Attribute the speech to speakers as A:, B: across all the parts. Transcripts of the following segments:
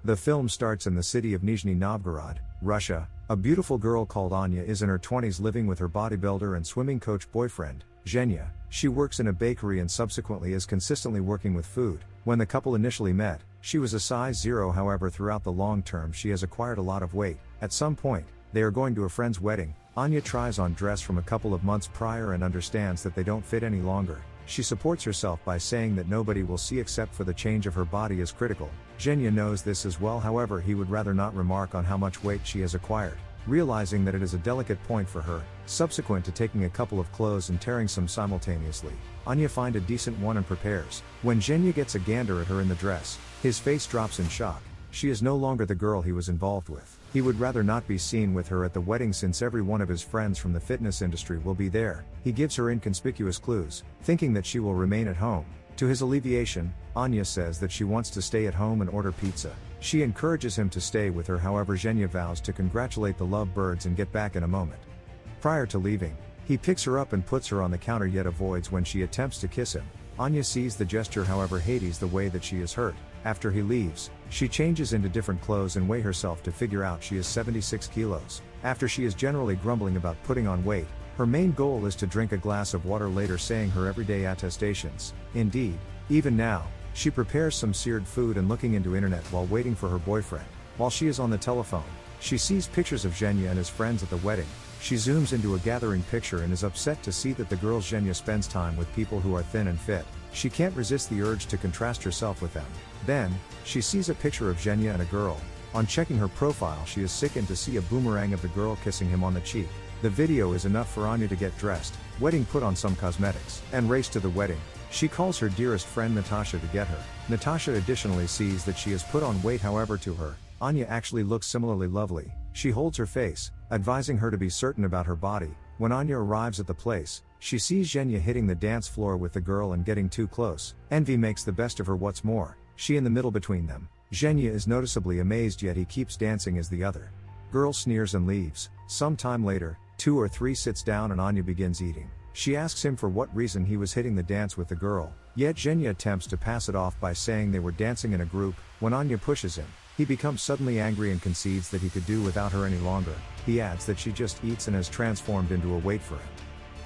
A: The film starts in the city of Nizhny Novgorod, Russia. A beautiful girl called Anya is in her 20s living with her bodybuilder and swimming coach boyfriend, Zhenya. She works in a bakery and subsequently is consistently working with food. When the couple initially met, she was a size 0, however throughout the long term she has acquired a lot of weight. At some point, they are going to a friend's wedding. Anya tries on dress from a couple of months prior and understands that they don't fit any longer. She supports herself by saying that nobody will see except for the change of her body is critical. Zhenya knows this as well, however he would rather not remark on how much weight she has acquired. Realizing that it is a delicate point for her, subsequent to taking a couple of clothes and tearing some simultaneously, Anya finds a decent one and prepares. When Zhenya gets a gander at her in the dress, his face drops in shock. She is no longer the girl he was involved with. He would rather not be seen with her at the wedding since every one of his friends from the fitness industry will be there. He gives her inconspicuous clues, thinking that she will remain at home. To his alleviation, Anya says that she wants to stay at home and order pizza. She encourages him to stay with her, however Zhenya vows to congratulate the lovebirds and get back in a moment. Prior to leaving, he picks her up and puts her on the counter yet avoids when she attempts to kiss him. Anya sees the gesture, however hates the way that she is hurt. After he leaves, she changes into different clothes and weighs herself to figure out she is 76 kilos. After she is generally grumbling about putting on weight, her main goal is to drink a glass of water, later saying her everyday attestations. Indeed, even now, she prepares some seared food and looking into internet while waiting for her boyfriend. While she is on the telephone, she sees pictures of Zhenya and his friends at the wedding. She zooms into a gathering picture and is upset to see that the girl Zhenya spends time with people who are thin and fit. She can't resist the urge to contrast herself with them. Then, she sees a picture of Zhenya and a girl. On checking her profile, she is sickened to see a boomerang of the girl kissing him on the cheek. The video is enough for Anya to get dressed, wedding, put on some cosmetics, and race to the wedding. She calls her dearest friend Natasha to get her. Natasha additionally sees that she has put on weight, however to her, Anya actually looks similarly lovely. She holds her face, advising her to be certain about her body. When Anya arrives at the place, she sees Zhenya hitting the dance floor with the girl and getting too close. Envy makes the best of her. What's more, she in the middle between them. Zhenya is noticeably amazed, yet he keeps dancing as the other girl sneers and leaves. Some time later, 2 or 3 sits down and Anya begins eating. She asks him for what reason he was hitting the dance with the girl, yet Zhenya attempts to pass it off by saying they were dancing in a group. When Anya pushes him, he becomes suddenly angry and concedes that he could do without her any longer. He adds that she just eats and has transformed into a weight for him.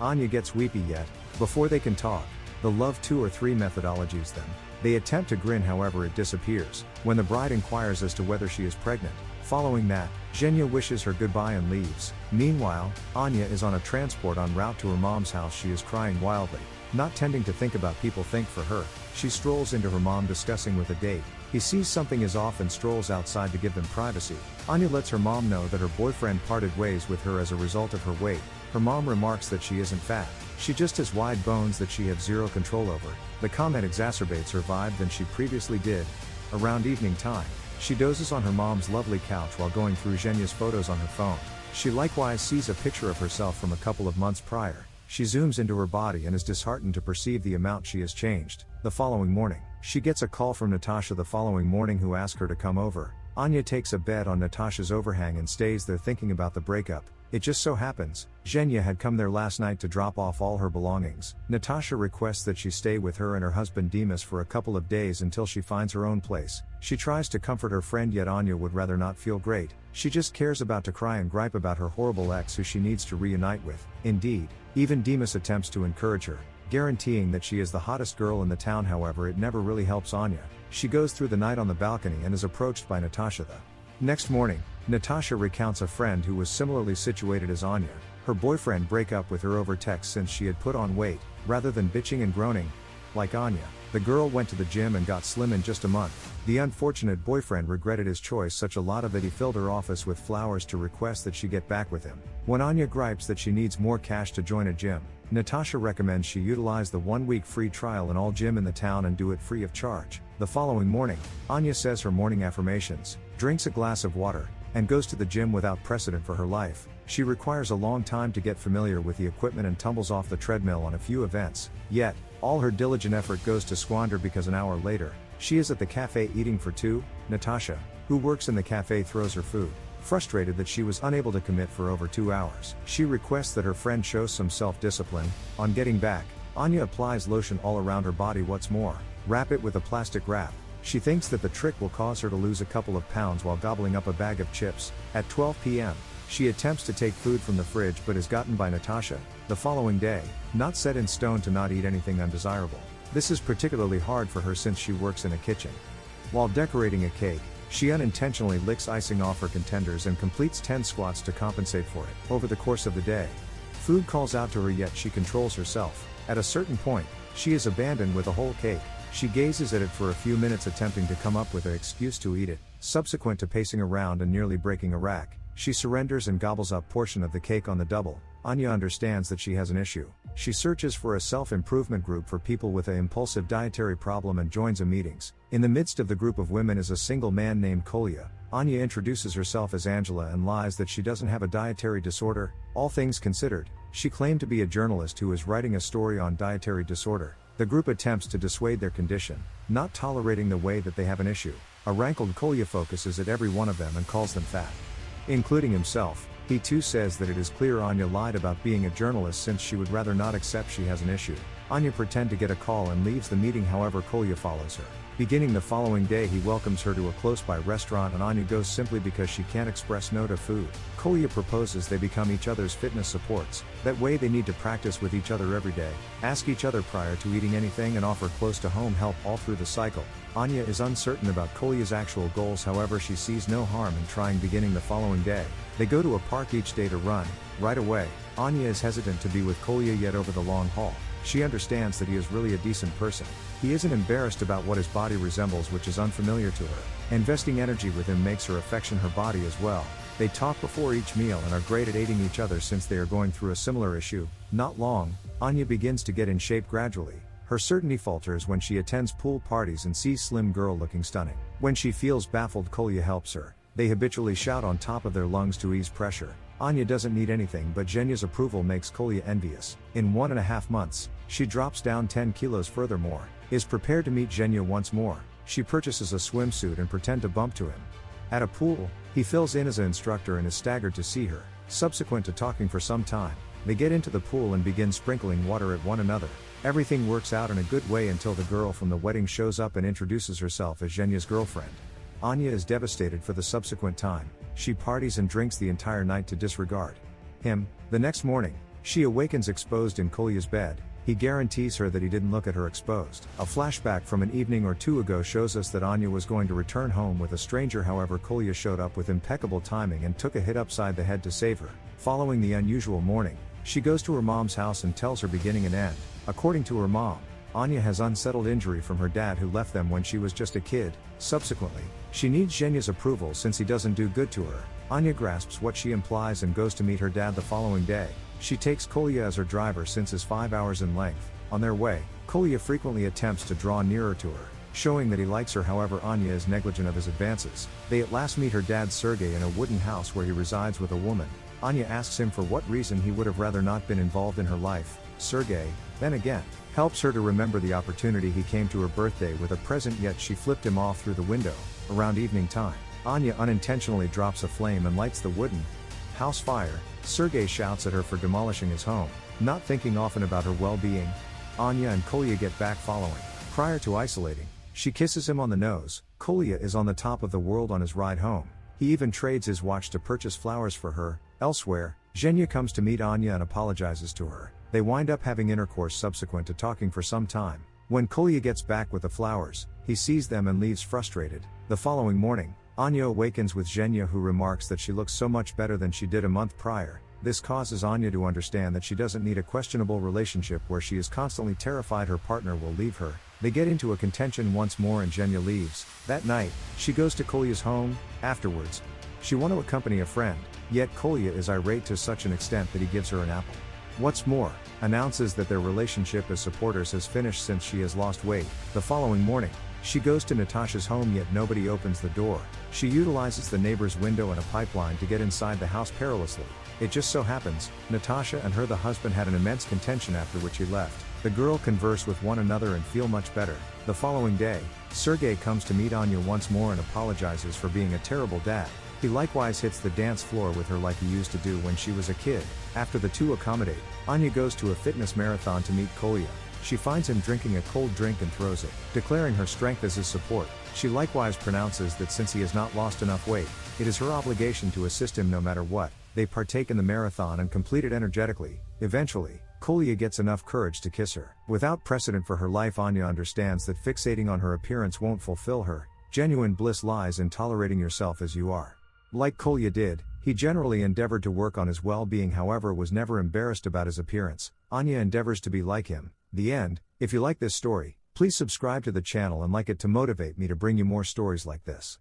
A: Anya gets weepy, yet, before they can talk, the love 2 or 3 methodologies them. They attempt to grin, however it disappears. When the bride inquires as to whether she is pregnant, following that, Zhenya wishes her goodbye and leaves. Meanwhile, Anya is on a transport en route to her mom's house. She is crying wildly, not tending to think about people think for her. She strolls into her mom discussing with a date. He sees something is off and strolls outside to give them privacy. Anya lets her mom know that her boyfriend parted ways with her as a result of her weight. Her mom remarks that she isn't fat, she just has wide bones that she has zero control over. The comment exacerbates her vibe than she previously did. Around evening time, she dozes on her mom's lovely couch while going through Zhenya's photos on her phone. She likewise sees a picture of herself from a couple of months prior. She zooms into her body and is disheartened to perceive the amount she has changed. The following morning, she gets a call from Natasha the following morning who asks her to come over. Anya takes a bed on Natasha's overhang and stays there thinking about the breakup. It just so happens, Zhenya had come there last night to drop off all her belongings. Natasha requests that she stay with her and her husband Demas for a couple of days until she finds her own place. She tries to comfort her friend, yet Anya would rather not feel great. She just cares about to cry and gripe about her horrible ex who she needs to reunite with. Indeed, even Demas attempts to encourage her, guaranteeing that she is the hottest girl in the town. However, it never really helps Anya. She goes through the night on the balcony and is approached by Natasha the next morning. Natasha recounts a friend who was similarly situated as Anya. Her boyfriend break up with her over text since she had put on weight, rather than bitching and groaning. Like Anya, the girl went to the gym and got slim in just a month. The unfortunate boyfriend regretted his choice such a lot of that he filled her office with flowers to request that she get back with him. When Anya gripes that she needs more cash to join a gym, Natasha recommends she utilize the 1-week free trial in all gym in the town and do it free of charge. The following morning, Anya says her morning affirmations, drinks a glass of water, and goes to the gym without precedent for her life. She requires a long time to get familiar with the equipment and tumbles off the treadmill on a few events. Yet, all her diligent effort goes to squander because an hour later, she is at the cafe eating for two. Natasha, who works in the cafe, throws her food. Frustrated that she was unable to commit for over 2 hours, she requests that her friend shows some self-discipline. On getting back, Anya applies lotion all around her body. What's more, wrap it with a plastic wrap. She thinks that the trick will cause her to lose a couple of pounds while gobbling up a bag of chips. At 12 p.m., she attempts to take food from the fridge but is gotten by Natasha. The following day, not set in stone to not eat anything undesirable. This is particularly hard for her since she works in a kitchen. While decorating a cake, she unintentionally licks icing off her contenders and completes 10 squats to compensate for it. Over the course of the day, food calls out to her, yet she controls herself. At a certain point, she is abandoned with a whole cake. She gazes at it for a few minutes, attempting to come up with an excuse to eat it. Subsequent to pacing around and nearly breaking a rack, she surrenders and gobbles up portion of the cake on the double. Anya understands that she has an issue. She searches for a self-improvement group for people with an impulsive dietary problem and joins a meetings. In the midst of the group of women is a single man named Kolya. Anya introduces herself as Angela and lies that she doesn't have a dietary disorder. All things considered, she claimed to be a journalist who is writing a story on dietary disorder. The group attempts to dissuade their condition, not tolerating the way that they have an issue. A rankled Kolya focuses at every one of them and calls them fat, including himself. He too says that it is clear Anya lied about being a journalist since she would rather not accept she has an issue. Anya pretends to get a call and leaves the meeting, however Kolya follows her. Beginning the following day, he welcomes her to a close-by restaurant and Anya goes simply because she can't express no to food. Kolya proposes they become each other's fitness supports. That way they need to practice with each other every day, ask each other prior to eating anything and offer close-to-home help all through the cycle. Anya is uncertain about Kolya's actual goals, however she sees no harm in trying. Beginning the following day, they go to a park each day to run. Right away, Anya is hesitant to be with Kolya, yet over the long haul, she understands that he is really a decent person. He isn't embarrassed about what his body resembles, which is unfamiliar to her. Investing energy with him makes her affection her body as well. They talk before each meal and are great at aiding each other since they are going through a similar issue. Not long, Anya begins to get in shape gradually. Her certainty falters when she attends pool parties and sees slim girl looking stunning. When she feels baffled, Kolya helps her. They habitually shout on top of their lungs to ease pressure. Anya doesn't need anything, but Zhenya's approval makes Kolya envious. In 1.5 months, she drops down 10 kilos. Furthermore, is prepared to meet Zhenya once more. She purchases a swimsuit and pretend to bump to him. At a pool, he fills in as an instructor and is staggered to see her. Subsequent to talking for some time, they get into the pool and begin sprinkling water at one another. Everything works out in a good way until the girl from the wedding shows up and introduces herself as Zhenya's girlfriend. Anya is devastated for the subsequent time. She parties and drinks the entire night to disregard him. The next morning, she awakens exposed in Kolya's bed. He guarantees her that he didn't look at her exposed. A flashback from an evening or two ago shows us that Anya was going to return home with a stranger, however Kolya showed up with impeccable timing and took a hit upside the head to save her. Following the unusual morning, she goes to her mom's house and tells her beginning and end. According to her mom, Anya has unsettled injury from her dad who left them when she was just a kid. Subsequently, she needs Zhenya's approval since he doesn't do good to her. Anya grasps what she implies and goes to meet her dad the following day. She takes Kolya as her driver since is 5 hours in length. On their way, Kolya frequently attempts to draw nearer to her, showing that he likes her, however Anya is negligent of his advances. They at last meet her dad Sergey in a wooden house where he resides with a woman. Anya asks him for what reason he would have rather not been involved in her life. Sergey, then again, helps her to remember the opportunity he came to her birthday with a present, yet she flipped him off through the window. Around evening time, Anya unintentionally drops a flame and lights the wooden house fire. Sergey shouts at her for demolishing his home, not thinking often about her well-being. Anya and Kolya get back following. Prior to isolating, she kisses him on the nose. Kolya is on the top of the world on his ride home. He even trades his watch to purchase flowers for her. Elsewhere, Zhenya comes to meet Anya and apologizes to her. They wind up having intercourse subsequent to talking for some time. When Kolya gets back with the flowers, he sees them and leaves frustrated. The following morning, Anya awakens with Zhenya, who remarks that she looks so much better than she did a month prior. This causes Anya to understand that she doesn't need a questionable relationship where she is constantly terrified her partner will leave her. They get into a contention once more and Zhenya leaves. That night, she goes to Kolya's home. Afterwards, she wants to accompany a friend, yet Kolya is irate to such an extent that he gives her an apple. What's more, announces that their relationship as supporters has finished since she has lost weight. The following morning, she goes to Natasha's home, yet nobody opens the door. She utilizes the neighbor's window and a pipeline to get inside the house perilously. It just so happens, Natasha and the husband had an immense contention after which he left. The girl converse with one another and feel much better. The following day, Sergey comes to meet Anya once more and apologizes for being a terrible dad. He likewise hits the dance floor with her like he used to do when she was a kid. After the two accommodate, Anya goes to a fitness marathon to meet Kolya. She finds him drinking a cold drink and throws it, declaring her strength as his support. She likewise pronounces that since he has not lost enough weight, it is her obligation to assist him no matter what. They partake in the marathon and complete it energetically. Eventually, Kolya gets enough courage to kiss her. Without precedent for her life, Anya understands that fixating on her appearance won't fulfill her. Genuine bliss lies in tolerating yourself as you are. Like Kolya did, he generally endeavored to work on his well-being, however was never embarrassed about his appearance. Anya endeavors to be like him. The end. If you like this story, please subscribe to the channel and like it to motivate me to bring you more stories like this.